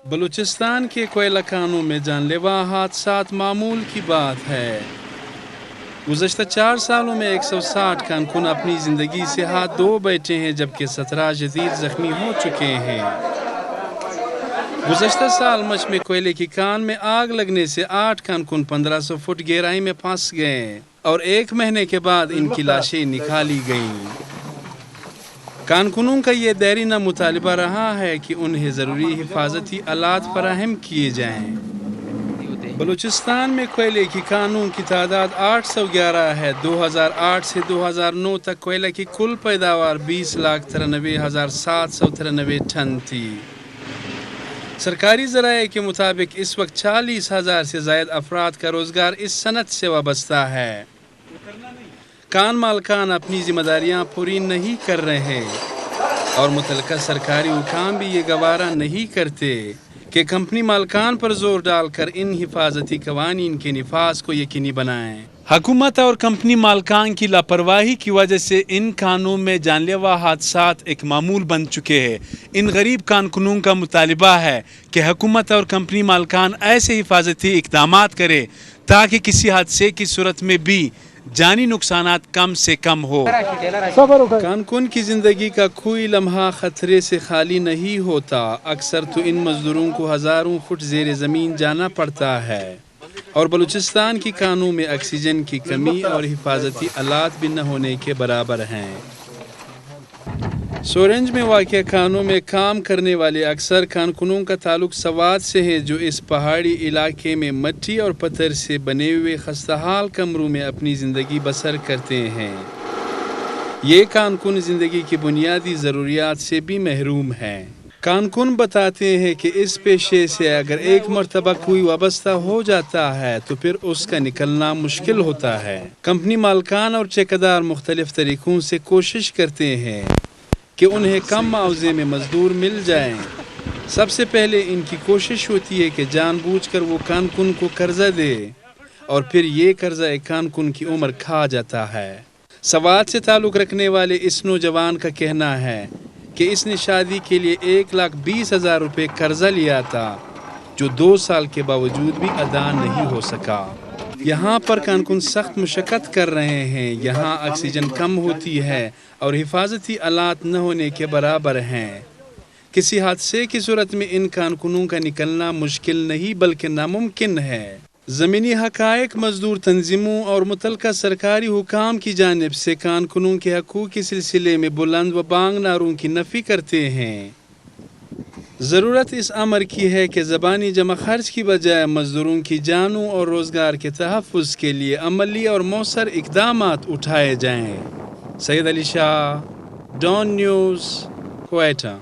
بلوچستان کے کوئلہ کانوں میں جان لیوا حادثات معمول کی بات ہے۔ گزشتہ 4 سالوں میں 160 کارکن اپنی زندگی سے ہاتھ دھو بیٹھے ہیں، جبکہ 17 شدید زخمی ہو چکے ہیں۔ گزشتہ سال مچھ میں کوئلے کی کان میں آگ لگنے سے 8 کارکن 1500 فٹ گہرائی میں پھنس گئے اور 1 مہینے کے بعد ان کی لاشیں نکالی گئیں۔ کارکنوں کا یہ دیرینہ مطالبہ رہا ہے کہ انہیں ضروری حفاظتی آلات فراہم کیے جائیں۔ بلوچستان میں کوئلے کی کانوں کی تعداد 811 ہے۔ 2008 سے 2009 تک کوئلہ کی کل پیداوار 20,93,793 ٹن تھی۔ سرکاری ذرائع کے مطابق اس وقت 40,000 سے زائد افراد کا روزگار اس صنعت سے وابستہ ہے۔ کان مالکان اپنی ذمہ داریاں پوری نہیں کر رہے اور متعلقہ سرکاری حکام بھی یہ گوارا نہیں کرتے کہ کمپنی مالکان پر زور ڈال کر ان حفاظتی قوانین کے نفاذ کو یقینی بنائیں۔ حکومت اور کمپنی مالکان کی لاپرواہی کی وجہ سے ان کانوں میں جان لیوا حادثات ایک معمول بن چکے ہیں۔ ان غریب کارکنوں کا مطالبہ ہے کہ حکومت اور کمپنی مالکان ایسے حفاظتی اقدامات کرے تاکہ کسی حادثے کی صورت میں بھی جانی نقصانات کم سے کم ہو۔ کارکن کی زندگی کا کوئی لمحہ خطرے سے خالی نہیں ہوتا۔ اکثر تو ان مزدوروں کو ہزاروں فٹ زیر زمین جانا پڑتا ہے اور بلوچستان کی کانوں میں آکسیجن کی کمی اور حفاظتی آلات بھی نہ ہونے کے برابر ہیں۔ سورنج میں واقع کانوں میں کام کرنے والے اکثر کارکنوں کا تعلق سوات سے ہے، جو اس پہاڑی علاقے میں مٹی اور پتھر سے بنے ہوئے خستحال کمروں میں اپنی زندگی بسر کرتے ہیں۔ یہ کارکن زندگی کی بنیادی ضروریات سے بھی محروم ہیں۔ کارکن بتاتے ہیں کہ اس پیشے سے اگر ایک مرتبہ کوئی وابستہ ہو جاتا ہے تو پھر اس کا نکلنا مشکل ہوتا ہے۔ کمپنی مالکان اور ٹھیکیدار مختلف طریقوں سے کوشش کرتے ہیں کہ انہیں کم معاوضے میں مزدور مل جائیں۔ سب سے پہلے ان کی کوشش ہوتی ہے کہ جان بوجھ کر وہ کارکن کو قرضہ دے اور پھر یہ قرضہ ایک کارکن کی عمر کھا جاتا ہے۔ سوات سے تعلق رکھنے والے اس نوجوان کا کہنا ہے کہ اس نے شادی کے لیے 1,20,000 روپے قرضہ لیا تھا، جو 2 سال کے باوجود بھی ادا نہیں ہو سکا۔ یہاں پر کارکن سخت مشقت کر رہے ہیں۔ یہاں آکسیجن کم ہوتی ہے اور حفاظتی آلات نہ ہونے کے برابر ہیں۔ کسی حادثے کی صورت میں ان کارکنوں کا نکلنا مشکل نہیں بلکہ ناممکن ہے۔ زمینی حقائق مزدور تنظیموں اور متعلقہ سرکاری حکام کی جانب سے کارکنوں کے حقوق کے سلسلے میں بلند و بانگ نعروں کی نفی کرتے ہیں۔ ضرورت اس امر کی ہے کہ زبانی جمع خرچ کی بجائے مزدوروں کی جانوں اور روزگار کے تحفظ کے لیے عملی اور مؤثر اقدامات اٹھائے جائیں۔ سید علی شاہ، ڈان نیوز، کوئٹہ۔